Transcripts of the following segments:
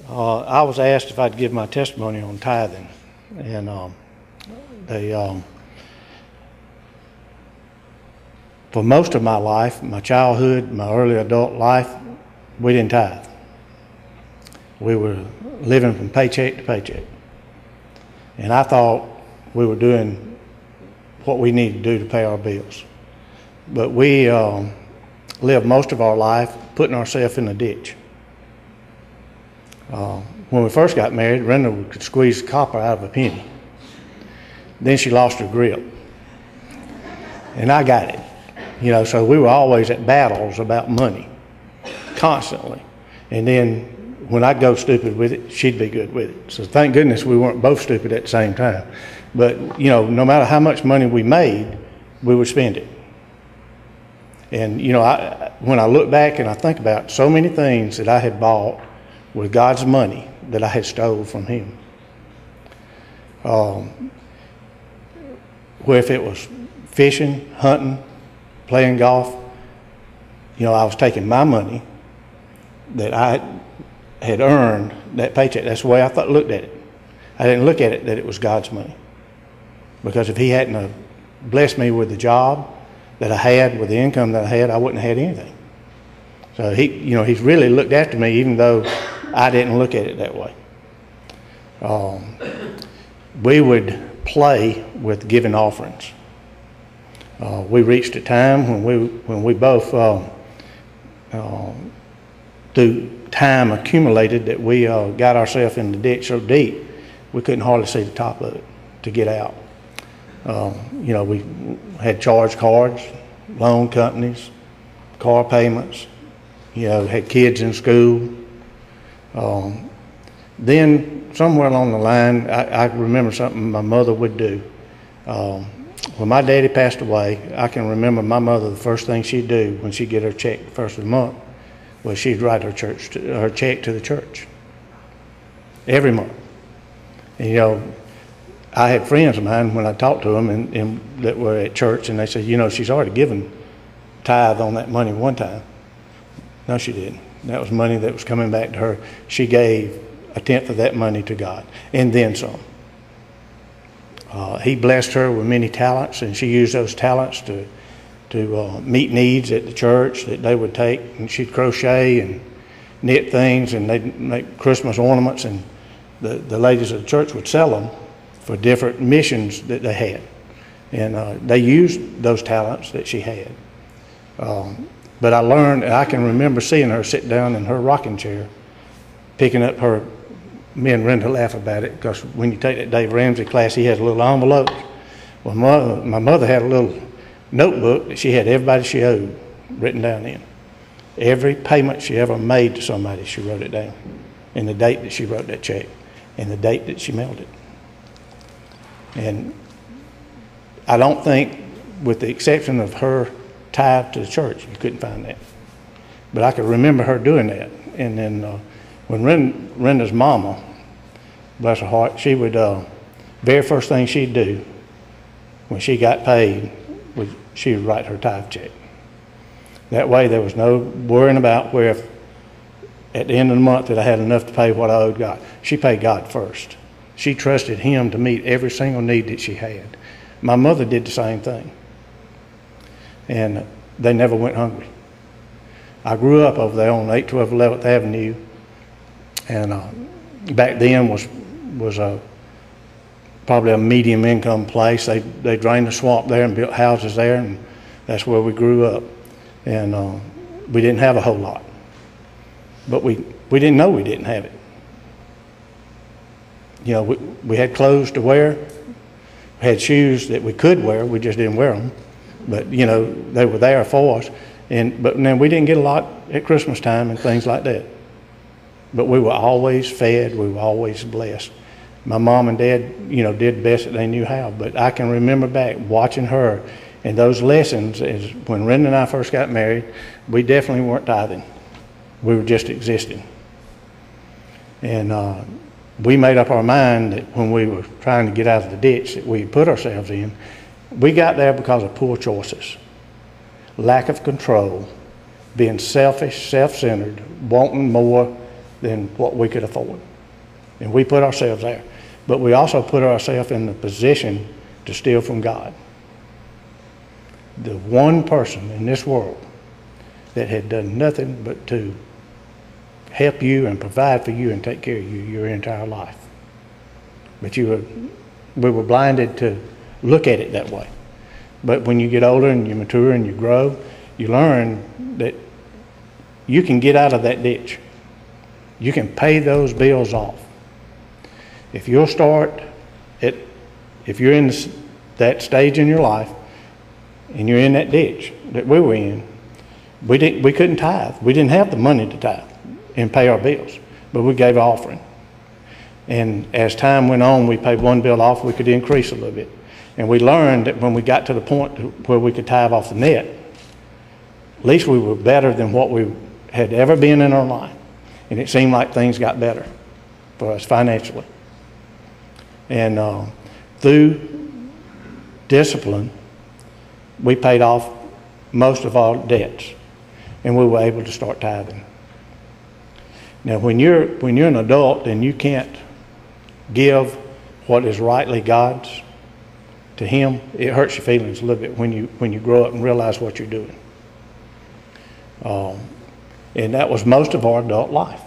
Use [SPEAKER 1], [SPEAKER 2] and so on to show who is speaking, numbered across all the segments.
[SPEAKER 1] I was asked if I'd give my testimony on tithing, and for most of my life, my childhood, my early adult life, we didn't tithe. We were living from paycheck to paycheck, and I thought we were doing what we needed to do to pay our bills. But we lived most of our life putting ourselves in a ditch. When we first got married, Brenda could squeeze copper out of a penny. Then she lost her grip, and I got it. So we were always at battles about money, constantly. And then when I'd go stupid with it, she'd be good with it. So thank goodness we weren't both stupid at the same time. But, no matter how much money we made, we would spend it. And, when I look back and I think about so many things that I had bought with God's money that I had stole from Him. Where if it was fishing, hunting, playing golf, I was taking my money that I had earned, that paycheck. That's the way I looked at it. I didn't look at it that it was God's money. Because if He hadn't blessed me with the job that I had, with the income that I had, I wouldn't have had anything. So He's really looked after me, even though I didn't look at it that way. We would play with giving offerings. We reached a time when we both, through time accumulated, that we got ourselves in the ditch so deep we couldn't hardly see the top of it to get out. We had charge cards, loan companies, car payments, had kids in school. Then somewhere along the line, I remember something my mother would do. When my daddy passed away, I can remember my mother, the first thing she'd do when she'd get her check the first of the month was she'd write her check to the church every month. And, I had friends of mine when I talked to them and that were at church, and they said, she's already given tithe on that money one time. No, she didn't. That was money that was coming back to her. She gave a tenth of that money to God, and then some. He blessed her with many talents, and she used those talents to meet needs at the church that they would take. And she'd crochet and knit things, and they'd make Christmas ornaments, and the ladies of the church would sell them for different missions that they had. And they used those talents that she had. But I learned, I can remember seeing her sit down in her rocking chair, picking up her, me and Brenda laugh about it, because when you take that Dave Ramsey class, he has a little envelope. Well, my mother had a little notebook that she had everybody she owed written down in. Every payment she ever made to somebody, she wrote it down. And the date that she wrote that check, and the date that she mailed it. And I don't think, with the exception of her tithe to the church, you couldn't find that. But I could remember her doing that. And then when Renda's mama, bless her heart, she would, very first thing she'd do when she got paid was she would write her tithe check. That way there was no worrying about where if at the end of the month that I had enough to pay what I owed God. She paid God first. She trusted Him to meet every single need that she had. My mother did the same thing. And they never went hungry. I grew up over there on 812 11th Avenue, and back then was probably a medium income place. They drained the swamp there and built houses there, and that's where we grew up. And we didn't have a whole lot. But we didn't know we didn't have it. We had clothes to wear. We had shoes that we could wear. We just didn't wear them. But, they were there for us. But then we didn't get a lot at Christmas time and things like that. But we were always fed. We were always blessed. My mom and dad, did the best that they knew how. But I can remember back watching her, and those lessons is when Renda and I first got married, we definitely weren't tithing. We were just existing. And we made up our mind that when we were trying to get out of the ditch that we had put ourselves in, we got there because of poor choices, lack of control, being selfish, self-centered, wanting more than what we could afford. And we put ourselves there. But we also put ourselves in the position to steal from God. The one person in this world that had done nothing but to help you and provide for you and take care of you your entire life. But we were blinded to look at it that way. But when you get older and you mature and you grow, you learn that you can get out of that ditch. You can pay those bills off. If you'll start if you're in that stage in your life and you're in that ditch that we were in, we couldn't tithe. We didn't have the money to tithe and pay our bills, but we gave an offering. And as time went on, we paid one bill off, we could increase a little bit. And we learned that when we got to the point where we could tithe off the net, at least we were better than what we had ever been in our life. And it seemed like things got better for us financially. And through discipline, we paid off most of our debts, and we were able to start tithing. Now, when you're an adult and you can't give what is rightly God's to Him, it hurts your feelings a little bit when you grow up and realize what you're doing. And that was most of our adult life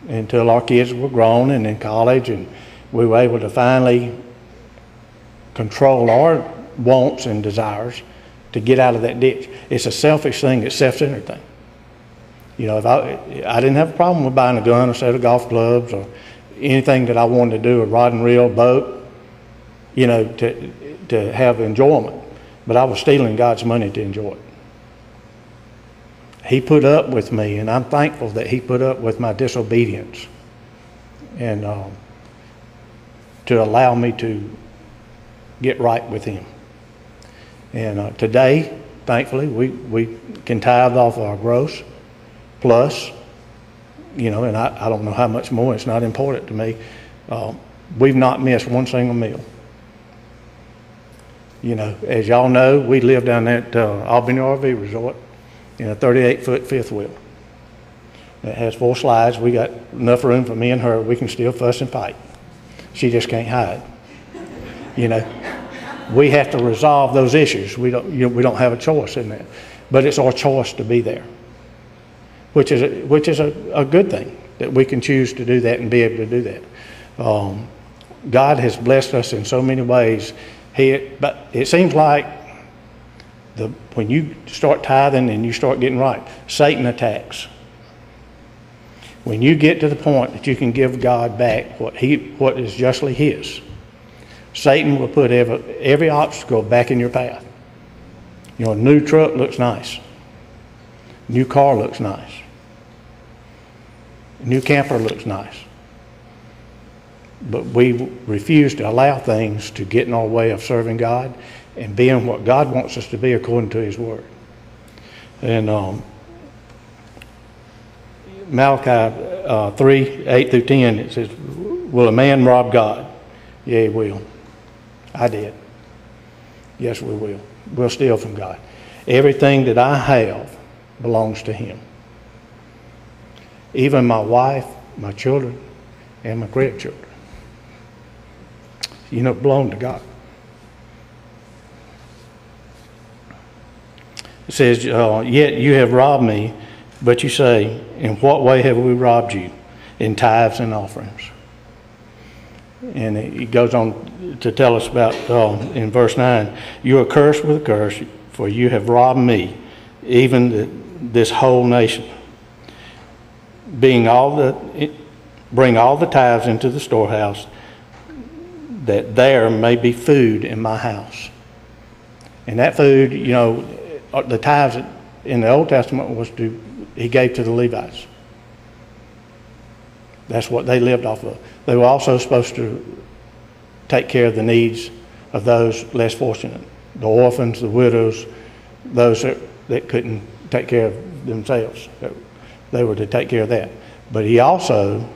[SPEAKER 1] until our kids were grown and in college, and we were able to finally control our wants and desires to get out of that ditch. It's a selfish thing, it's a self-centered thing. You know, if I didn't have a problem with buying a gun or a set of golf clubs or anything that I wanted to do, a rod and reel, boat, you know, to have enjoyment. But I was stealing God's money to enjoy it. He put up with me, and I'm thankful that He put up with my disobedience and to allow me to get right with Him. And today, thankfully, we can tithe off our gross plus, you know, and I don't know how much more. It's not important to me. We've not missed one single meal. You know, as y'all know, we live down at Albany RV Resort in a 38-foot fifth wheel. It has 4 slides. We got enough room for me and her. We can still fuss and fight. She just can't hide. You know, we have to resolve those issues. We don't have a choice in that, but it's our choice to be there, which is a good thing that we can choose to do that and be able to do that. God has blessed us in so many ways. But it seems like when you start tithing and you start getting right, Satan attacks. When you get to the point that you can give God back what is justly His, Satan will put every obstacle back in your path. You know, a new truck looks nice. New car looks nice. A new camper looks nice. But we refuse to allow things to get in our way of serving God and being what God wants us to be according to His Word. And Malachi 3, 8 through 10, it says, will a man rob God? Yeah, he will. I did. Yes, we will. We'll steal from God. Everything that I have belongs to Him. Even my wife, my children, and my grandchildren. You know, belong to God. It says, yet you have robbed me, but you say, in what way have we robbed you? In tithes and offerings. And it goes on to tell us about, in verse 9, you are cursed with a curse, for you have robbed me, even this whole nation. Bring all the tithes into the storehouse, that there may be food in my house. And that food, you know, the tithes in the Old Testament He gave to the Levites. That's what they lived off of. They were also supposed to take care of the needs of those less fortunate, the orphans, the widows, those that couldn't take care of themselves. They were to take care of that. But He also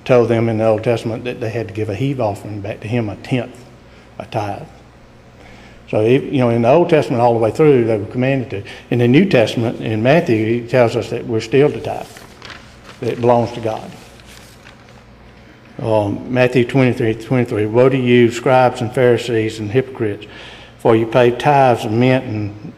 [SPEAKER 1] told them in the Old Testament that they had to give a heave offering back to Him, a tenth, a tithe. So, you know, in the Old Testament all the way through, they were commanded to. In the New Testament, in Matthew, He tells us that we're still to tithe, that it belongs to God. Matthew 23:23. Woe to you, scribes and Pharisees and hypocrites, for you pay tithes of mint and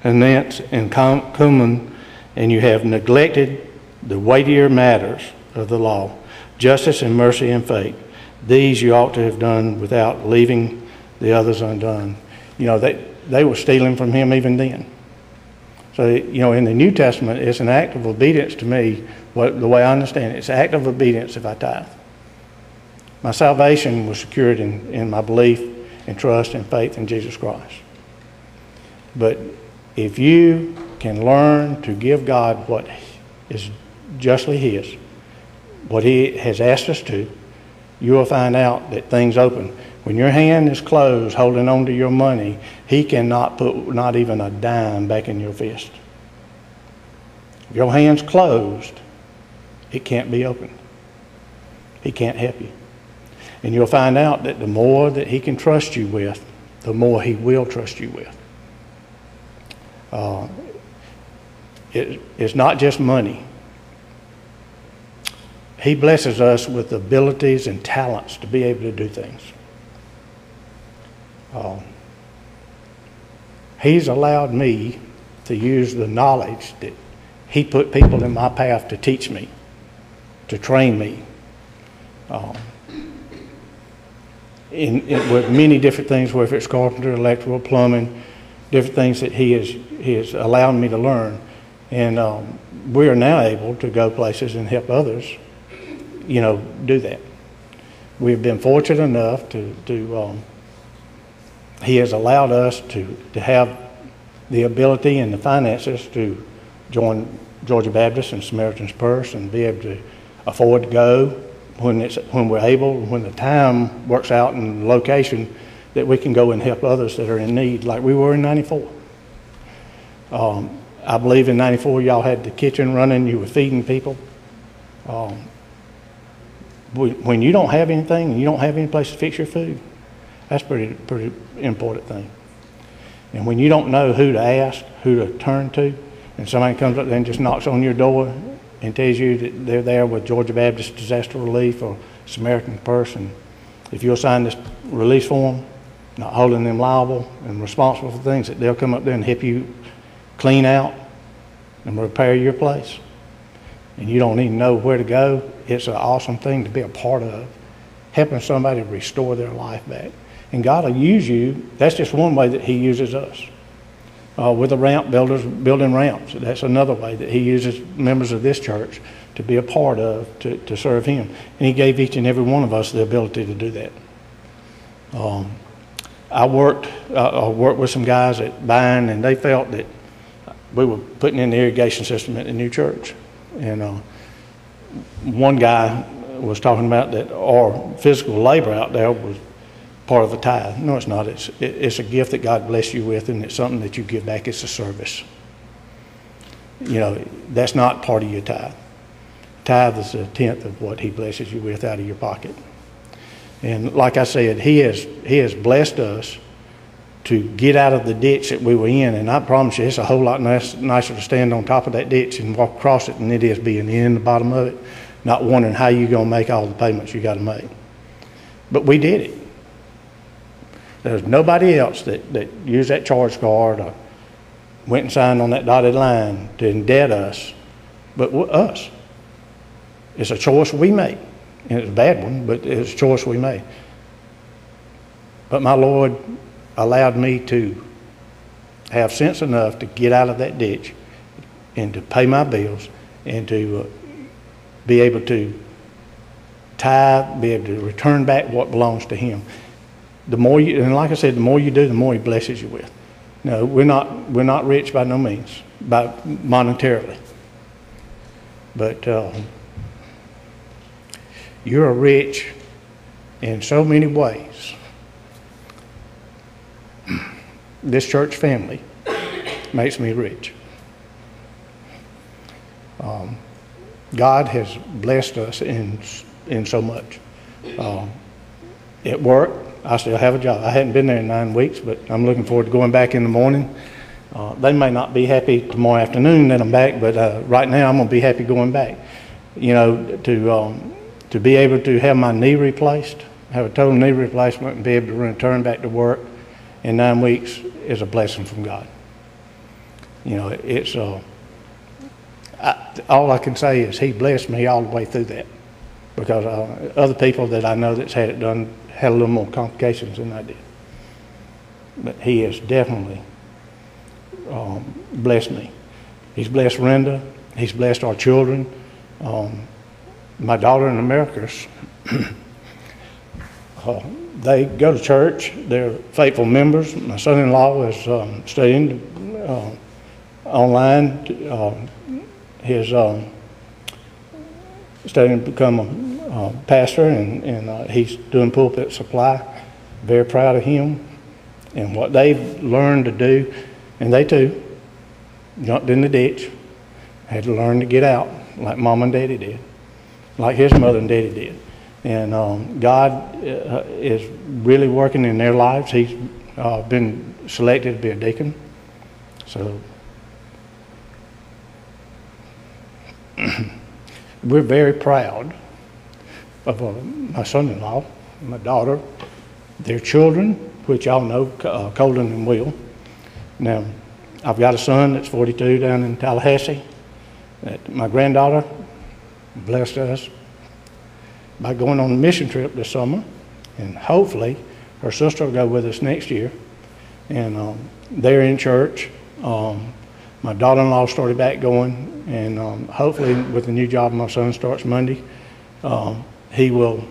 [SPEAKER 1] anise and cumin, and you have neglected the weightier matters of the law, justice and mercy and faith. These you ought to have done without leaving the others undone. You know, they were stealing from him even then. So, you know, in the New Testament, it's an act of obedience to me, the way I understand it. It's an act of obedience if I tithe. My salvation was secured in my belief and trust and faith in Jesus Christ. But if you can learn to give God what is justly His, what He has asked us to, you will find out that things open. When your hand is closed, holding on to your money, He cannot put not even a dime back in your fist. If your hand's closed, it can't be opened. He can't help you. And you'll find out that the more that He can trust you with, the more He will trust you with. It's not just money. He blesses us with abilities and talents to be able to do things. He's allowed me to use the knowledge that He put people in my path to teach me, to train me, with many different things, whether it's carpenter, electrical, plumbing, different things that He has allowed me to learn. And we are now able to go places and help others, you know, do that. We've been fortunate enough to He has allowed us to have the ability and the finances to join Georgia Baptist and Samaritan's Purse and be able to afford to go when we're able, when the time works out and the location, that we can go and help others that are in need, like we were in 94. I believe in 94 y'all had the kitchen running, you were feeding people. When you don't have anything and you don't have any place to fix your food, that's pretty important thing. And when you don't know who to ask, who to turn to, and somebody comes up there and just knocks on your door and tells you that they're there with Georgia Baptist Disaster Relief or Samaritan Purse, and if you'll sign this release form, not holding them liable and responsible for things, that they'll come up there and help you clean out and repair your place. And you don't even know where to go. It's an awesome thing to be a part of, helping somebody restore their life back. And God will use you. That's just one way that He uses us. With the ramp builders, building ramps, that's another way that He uses members of this church to be a part of, to serve Him. And He gave each and every one of us the ability to do that. I worked with some guys at Bine, and they felt that we were putting in the irrigation system at the new church. And one guy was talking about that our physical labor out there was part of the tithe. No, it's not. It's a gift that God blessed you with, and it's something that you give back. It's a service. You know, that's not part of your tithe. Tithe is a tenth of what He blesses you with out of your pocket. And like I said, He has blessed us to get out of the ditch that we were in. And I promise you, it's a whole lot nicer to stand on top of that ditch and walk across it than it is being in the bottom of it, not wondering how you're going to make all the payments you got to make. But we did it. There's nobody else that used that charge card or went and signed on that dotted line to indebt us, but us. It's a choice we made. And it's a bad one, but it's a choice we made. But my Lord allowed me to have sense enough to get out of that ditch and to pay my bills and to be able to tithe, be able to return back what belongs to Him. The more you, and like I said, the more you do, the more He blesses you with. No, we're not rich by no means, by monetarily. But you're rich in so many ways. This church family makes me rich. God has blessed us in so much. At work, I still have a job. I hadn't been there in 9 weeks, but I'm looking forward to going back in the morning. They may not be happy tomorrow afternoon that I'm back, but right now I'm going to be happy going back. You know, to to be able to have my knee replaced, have a total knee replacement, and be able to return back to work in 9 weeks is a blessing from God. You know, it's all I can say is He blessed me all the way through that, because other people that I know that's had it done had a little more complications than I did. But He has definitely blessed me. He's blessed Renda. He's blessed our children. My daughter in Americas, they go to church. They're faithful members. My son-in-law is studying online. He's studying to become a pastor, and he's doing pulpit supply. Very proud of him and what they've learned to do. And they too jumped in the ditch, had to learn to get out like Mom and Daddy did, like his mother and Daddy did. And God is really working in their lives. He's been selected to be a deacon. So we're very proud of my son-in-law, my daughter, their children, which y'all know, Colden and Will. Now, I've got a son that's 42 down in Tallahassee. My granddaughter blessed us by going on a mission trip this summer, and hopefully her sister will go with us next year. And they're in church. My daughter-in-law started back going, and hopefully with the new job my son starts Monday, he will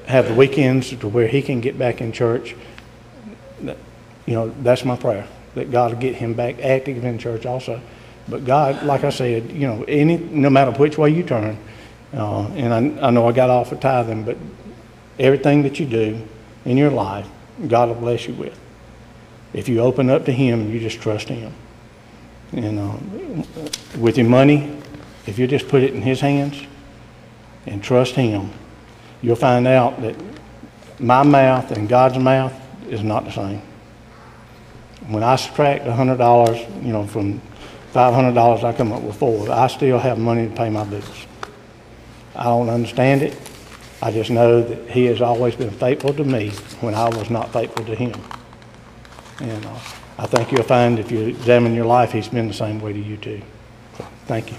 [SPEAKER 1] have the weekends to where he can get back in church. You know, that's my prayer, that God will get him back active in church also. But God, like I said, you know, no matter which way you turn, and I know I got off of tithing, but everything that you do in your life, God will bless you with. If you open up to Him, you just trust Him. And with your money, if you just put it in His hands and trust Him, you'll find out that my mouth and God's mouth is not the same. When I subtract $100, you know, from $500, I come up with $4. I still have money to pay my bills. I don't understand it. I just know that He has always been faithful to me when I was not faithful to Him. And I think you'll find if you examine your life, He's been the same way to you too. So, thank you.